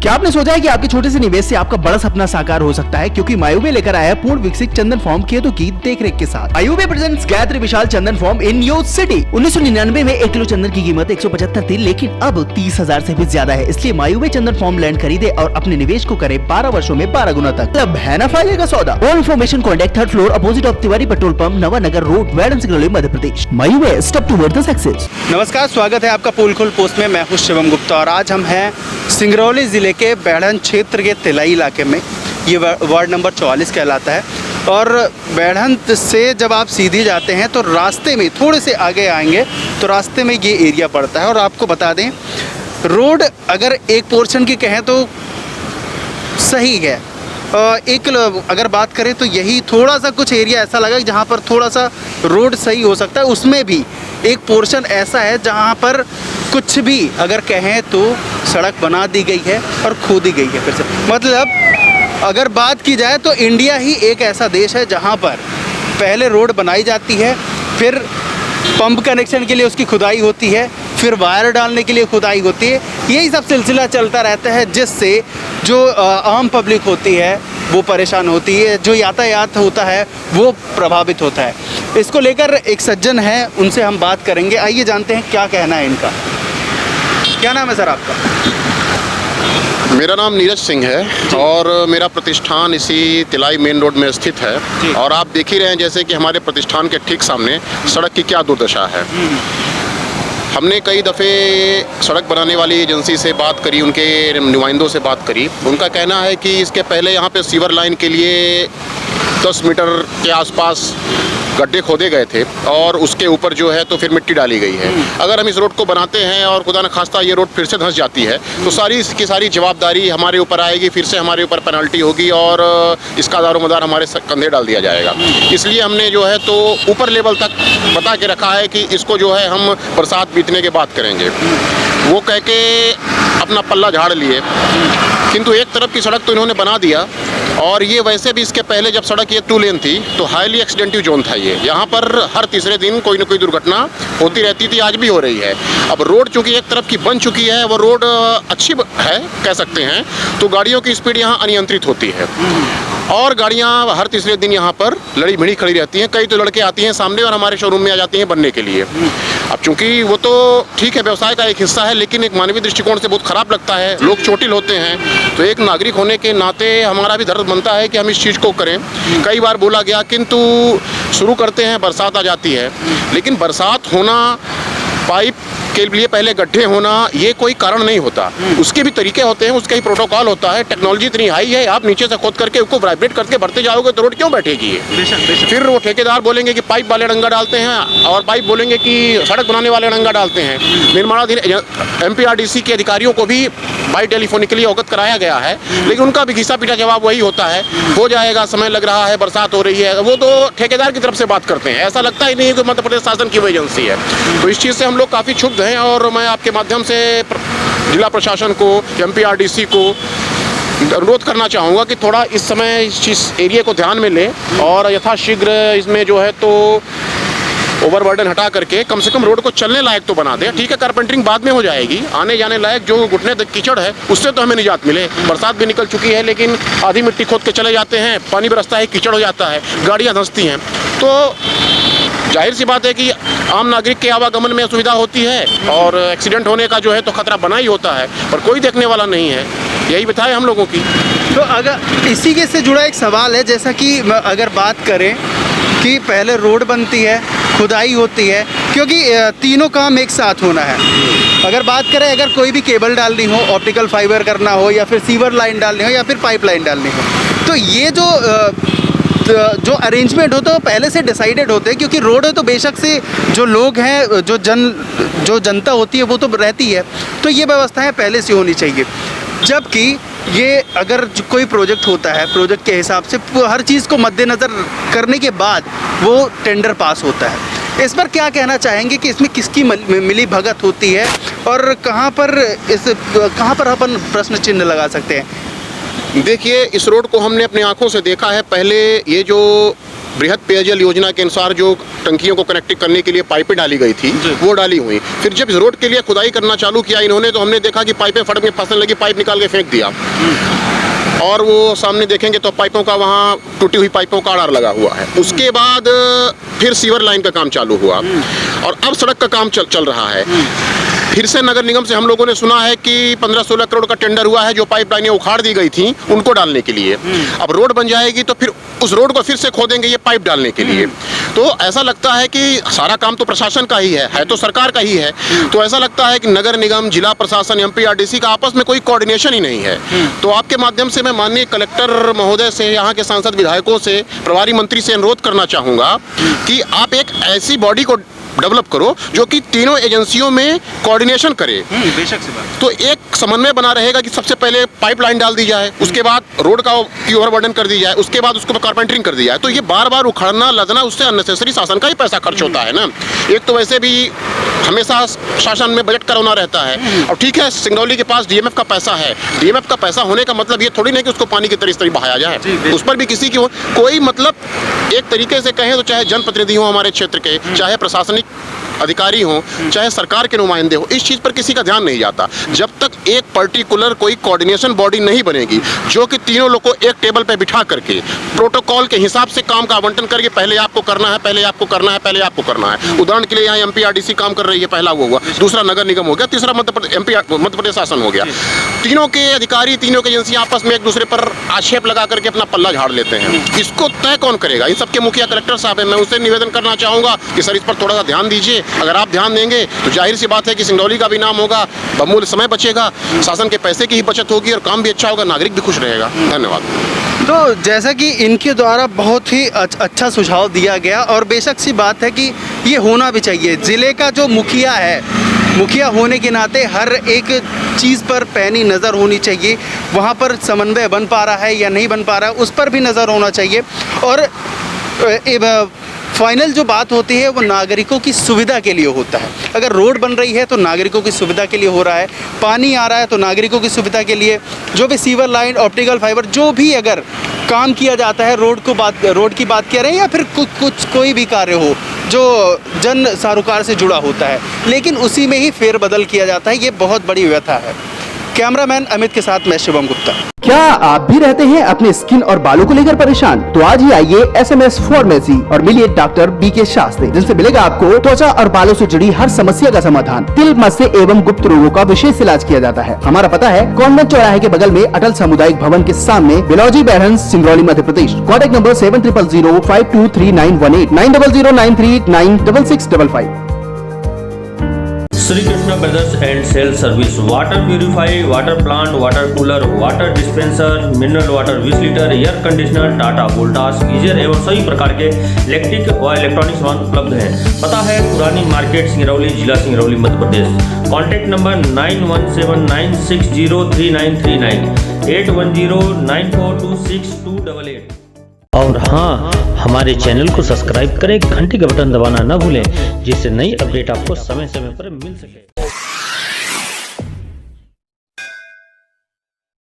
क्या आपने सोचा है कि आपके छोटे से निवेश से आपका बड़ा सपना साकार हो सकता है? क्योंकि मायूबे लेकर आया है पूर्ण विकसित चंदन फार्म खेतों की देखरेख के साथ। मायूबे presents Gayatri Vishal Chandan farm in your city. 1999 में 1 किलो चंदन की कीमत 175 थी, लेकिन अब 30,000 से भी ज्यादा है। इसलिए मायूबे चंदन फार्म लैंड खरीदे और अपने निवेश को करे 12 वर्षों में 12 गुना तक। अब है ना फायदे का सौदा। और information contact 3rd floor opposite of Tiwari petrol pump, Navanagar road, Waidhan Singrauli, Madhya Pradesh. मायूबे स्टेप टुवर्ड द सक्सेस। नमस्कार, स्वागत है आपका पोलखोल पोस्ट में। मैं हूं शिवम गुप्ता और आज हम हैं सिंगरौली ज़िले के बैढ़न क्षेत्र के तिलाई इलाके में। ये वार्ड नंबर 44 कहलाता है। और बैढ़न से जब आप सीधी जाते हैं तो रास्ते में थोड़े से आगे आएंगे तो रास्ते में ये एरिया पड़ता है। और आपको बता दें, रोड अगर एक पोर्शन की कहें तो सही है। अगर बात करें तो यही थोड़ा सा कुछ एरिया ऐसा लगा जहाँ पर थोड़ा सा रोड सही हो सकता है। उसमें भी एक पोर्शन ऐसा है जहाँ पर कुछ भी अगर कहें तो सड़क बना दी गई है और खोदी गई है फिर से। मतलब अगर बात की जाए तो इंडिया ही एक ऐसा देश है जहाँ पर पहले रोड बनाई जाती है, फिर पंप कनेक्शन के लिए उसकी खुदाई होती है, फिर वायर डालने के लिए खुदाई होती है। यही सब सिलसिला चलता रहता है, जिससे जो आम पब्लिक होती है वो परेशान होती है, जो यातायात होता है वो प्रभावित होता है। इसको लेकर एक सज्जन है, उनसे हम बात करेंगे। आइए जानते हैं क्या कहना है इनका। क्या नाम है सर आपका? मेरा नाम नीरज सिंह है और मेरा प्रतिष्ठान इसी तिलाई मेन रोड में स्थित है। और आप देख ही रहे हैं जैसे कि हमारे प्रतिष्ठान के ठीक सामने सड़क की क्या दुर्दशा है। हमने कई दफ़े सड़क बनाने वाली एजेंसी से बात करी, उनके नुमाइंदों से बात करी। उनका कहना है कि इसके पहले यहाँ पे सीवर लाइन के लिए 10 मीटर के आसपास गड्ढे खोदे गए थे और उसके ऊपर जो है तो फिर मिट्टी डाली गई है। अगर हम इस रोड को बनाते हैं और खुदा न खास्ता ये रोड फिर से धंस जाती है तो सारी की सारी जवाबदारी हमारे ऊपर आएगी, फिर से हमारे ऊपर पेनल्टी होगी और इसका दारोमदार हमारे कंधे डाल दिया जाएगा। इसलिए हमने जो है तो ऊपर लेवल तक बता के रखा है कि इसको जो है हम बरसात बीतने के बाद करेंगे। वो कह के अपना पल्ला झाड़ लिए, किंतु एक तरफ की सड़क तो इन्होंने बना दिया। और ये वैसे भी इसके पहले जब सड़क ये 2 लेन थी तो हाईली एक्सीडेंटिव जोन था ये। यहाँ पर हर तीसरे दिन कोई न कोई दुर्घटना होती रहती थी, आज भी हो रही है। अब रोड चूँकि एक तरफ की बन चुकी है, वो रोड अच्छी है कह सकते हैं, तो गाड़ियों की स्पीड यहाँ अनियंत्रित होती है और गाड़ियाँ हर तीसरे दिन यहाँ पर लड़ी भिड़ी खड़ी रहती हैं। कई तो लड़के आती हैं सामने और हमारे शोरूम में आ जाती हैं बनने के लिए। अब चूंकि वो तो ठीक है, व्यवसाय का एक हिस्सा है, लेकिन एक मानवीय दृष्टिकोण से बहुत ख़राब लगता है। लोग चोटिल होते हैं, तो एक नागरिक होने के नाते हमारा भी दर्द बनता है कि हम इस चीज़ को करें। कई बार बोला गया, किंतु शुरू करते हैं, बरसात आ जाती है। लेकिन बरसात होना, पाइप के लिए पहले गड्ढे होना, ये कोई कारण नहीं होता। उसके भी तरीके होते हैं, उसका ही प्रोटोकॉल होता है। टेक्नोलॉजी इतनी हाई है, आप नीचे से खोद करके उसको वाइब्रेट करके भरते जाओगे तो रोड क्यों बैठेगी ये? फिर वो ठेकेदार बोलेंगे कि पाइप वाले डंगा डालते हैं और पाइप बोलेंगे कि सड़क बनाने वाले डंगा डालते हैं। निर्माणाधीन MPRDC के अधिकारियों को भी बाई टेलीफोनिकली अवगत कराया गया है, लेकिन उनका भी घिसा पीटा जवाब वही होता है, हो जाएगा, समय लग रहा है, बरसात हो रही है। वो तो ठेकेदार की तरफ से बात करते हैं, ऐसा लगता ही नहीं है कि मध्य प्रदेश शासन की वो एजेंसी है। तो इस चीज़ से हम लोग काफ़ी क्षुब्ध हैं और मैं आपके माध्यम से जिला प्रशासन को, MPRDC को अनुरोध करना चाहूँगा कि थोड़ा इस समय इस एरिया को ध्यान में लें और यथाशीघ्र इसमें जो है तो ओवरबर्डन हटा करके कम से कम रोड को चलने लायक तो बना दें। ठीक है, कारपेंटरिंग बाद में हो जाएगी, आने जाने लायक जो घुटने तक कीचड़ है उससे तो हमें निजात मिले। बरसात भी निकल चुकी है, लेकिन आधी मिट्टी खोद के चले जाते हैं, पानी बरसता है, कीचड़ हो जाता है, गाड़ियाँ धंसती हैं। तो जाहिर सी बात है कि आम नागरिक के आवागमन में असुविधा होती है और एक्सीडेंट होने का जो है तो खतरा बना ही होता है, पर कोई देखने वाला नहीं है। यही बताए हम लोगों की। तो अगर इसी के से जुड़ा एक सवाल है, जैसा कि अगर बात करें कि पहले रोड बनती है, खुदाई होती है, क्योंकि तीनों काम एक साथ होना है। अगर बात करें, अगर कोई भी केबल डालनी हो, ऑप्टिकल फाइबर करना हो, या फिर सीवर लाइन डालनी हो, या फिर पाइप लाइन डालनी हो, तो ये जो अरेंजमेंट होता है वो पहले से डिसाइडेड होते हैं। क्योंकि रोड है तो बेशक से जो लोग हैं, जो जनता होती है वो तो रहती है, तो ये व्यवस्थाएं पहले से होनी चाहिए। जबकि ये अगर कोई प्रोजेक्ट होता है, प्रोजेक्ट के हिसाब से हर चीज़ को मद्देनज़र करने के बाद वो टेंडर पास होता है। इस पर क्या कहना चाहेंगे कि इसमें किसकी मिली भगत होती है और कहाँ पर अपन प्रश्न चिन्ह लगा सकते हैं? देखिए, इस रोड को हमने अपनी आंखों से देखा है। पहले ये जो बृहद पेयजल योजना के अनुसार जो टंकियों को कनेक्ट करने के लिए पाइपें डाली गई थी, वो डाली हुई। फिर जब इस रोड के लिए खुदाई करना चालू किया इन्होंने, तो हमने देखा कि पाइपें फट में फंसने लगी, पाइप निकाल के फेंक दिया। और वो सामने देखेंगे तो पाइपों का, वहाँ टूटी हुई पाइपों का आड़ार लगा हुआ है। उसके बाद फिर सीवर लाइन का काम चालू हुआ और अब सड़क का काम चल रहा है। फिर से नगर निगम से हम लोगों ने सुना है कि 15-16 करोड़ का टेंडर हुआ है, जो पाइप लाइनें उखाड़ दी गई थी उनको डालने के लिए। अब रोड बन जाएगी तो फिर उस रोड को फिर से खोदेंगे ये पाइप डालने के लिए। तो ऐसा लगता है कि सारा काम तो प्रशासन का ही है तो सरकार का ही है। तो ऐसा लगता है कि नगर निगम, जिला प्रशासन, MPRDC का आपस में कोई कोऑर्डिनेशन ही नहीं है। तो आपके माध्यम से मैं माननीय कलेक्टर महोदय से, यहाँ के सांसद विधायकों से, प्रभारी मंत्री से अनुरोध करना चाहूँगा कि आप एक ऐसी बॉडी को डेवलप करो जो कि तीनों एजेंसियों में कोऑर्डिनेशन करे। बेशक से बात। तो एक समन्वय बना रहेगा कि सबसे पहले पाइपलाइन डाल दी जाए, उसके बाद रोड का ओवरबर्डन कर दी जाए, उसके बाद उसको कारपेंटरिंग कर दी जाए। तो ये बार बार उखाड़ना, लदना, उससे अननेसेसरी शासन का ही पैसा खर्च होता है ना। एक तो वैसे भी हमेशा शासन में बजट करना रहता है। और ठीक है, सिंगरौली के पास DMF का पैसा है। DMF का पैसा होने का मतलब ये थोड़ी नहीं कि उसको पानी की तरह बहाया जाए, उस पर भी किसी की कोई मतलब, एक तरीके से कहें तो चाहे जनप्रतिनिधि हो हमारे क्षेत्र के, चाहे प्रशासनिक अधिकारी हों, चाहे सरकार के नुमाइंदे हो, इस चीज़ पर किसी का ध्यान नहीं जाता। जब तक एक पर्टिकुलर कोई कोऑर्डिनेशन बॉडी नहीं बनेगी जो कि तीनों लोग को एक टेबल पे बिठा करके प्रोटोकॉल के हिसाब से काम का आवंटन करके, पहले आपको करना है, पहले आपको करना है, पहले आपको करना है। उदाहरण के लिए यहाँ MPRDC काम कर रही है, पहला वो हुआ, दूसरा नगर निगम हो गया, तीसरा मध्य प्रदेश शासन हो गया। तीनों के अधिकारी, तीनों की एजेंसियाँ आपस में एक दूसरे पर आक्षेप लगा करके अपना पल्ला झाड़ लेते हैं। इसको तय कौन करेगा? इन सबके मुखिया कलेक्टर साहब है। मैं उनसे निवेदन करना चाहूँगा कि सर इस पर थोड़ा सा ध्यान दीजिए। अगर आप ध्यान देंगे तो जाहिर सी बात है कि सिंगरौली का भी नाम होगा, बहुमूल्य समय बचेगा, शासन के पैसे की ही बचत होगी और काम भी अच्छा होगा, नागरिक भी खुश रहेगा। धन्यवाद। तो जैसा कि इनके द्वारा बहुत ही अच्छा सुझाव दिया गया और बेशक सी बात है कि ये होना भी चाहिए। ज़िले का जो मुखिया है, मुखिया होने के नाते हर एक चीज़ पर पैनी नज़र होनी चाहिए। वहाँ पर समन्वय बन पा रहा है या नहीं बन पा रहा है, उस पर भी नज़र होना चाहिए। और फाइनल जो बात होती है वो नागरिकों की सुविधा के लिए होता है। अगर रोड बन रही है तो नागरिकों की सुविधा के लिए हो रहा है, पानी आ रहा है तो नागरिकों की सुविधा के लिए, जो भी सीवर लाइन, ऑप्टिकल फाइबर, जो भी अगर काम किया जाता है, रोड की बात कर रहे हैं या फिर कोई भी कार्य हो जो जन सरोकार से जुड़ा होता है, लेकिन उसी में ही फेरबदल किया जाता है। ये बहुत बड़ी व्यथा है। कैमरामैन अमित के साथ मैं शिवम गुप्ता। क्या आप भी रहते हैं अपने स्किन और बालों को लेकर परेशान? तो आज ही आइए SMS फार्मेसी और मिलिए डॉक्टर BK शास्त्री, जिनसे मिलेगा आपको त्वचा और बालों से जुड़ी हर समस्या का समाधान। तिल, मस्से एवं गुप्त रोगों का विशेष इलाज किया जाता है। हमारा पता है कॉन्वेंट चौराहे के बगल में अटल सामुदायिक भवन के सामने, बिलौजी बैरहंस, Singrauli, Madhya Pradesh. Contact number 7000523918 9009396655। Shri Krishna brothers and sale service, water purify, water plant, water cooler, water dispenser, mineral water 20 litre, air conditioner, Tata Voltas, geyser एवं सभी प्रकार के इलेक्ट्रिक व इलेक्ट्रॉनिक सामान उपलब्ध हैं। पता है पुरानी मार्केट, सिंगरौली, जिला सिंगरौली, मध्य प्रदेश। Contact number 9179603939 8109426288। और हाँ, हमारे चैनल को सब्सक्राइब करें, घंटी का बटन दबाना न भूलें, जिससे नई अपडेट आपको समय समय पर मिल सके।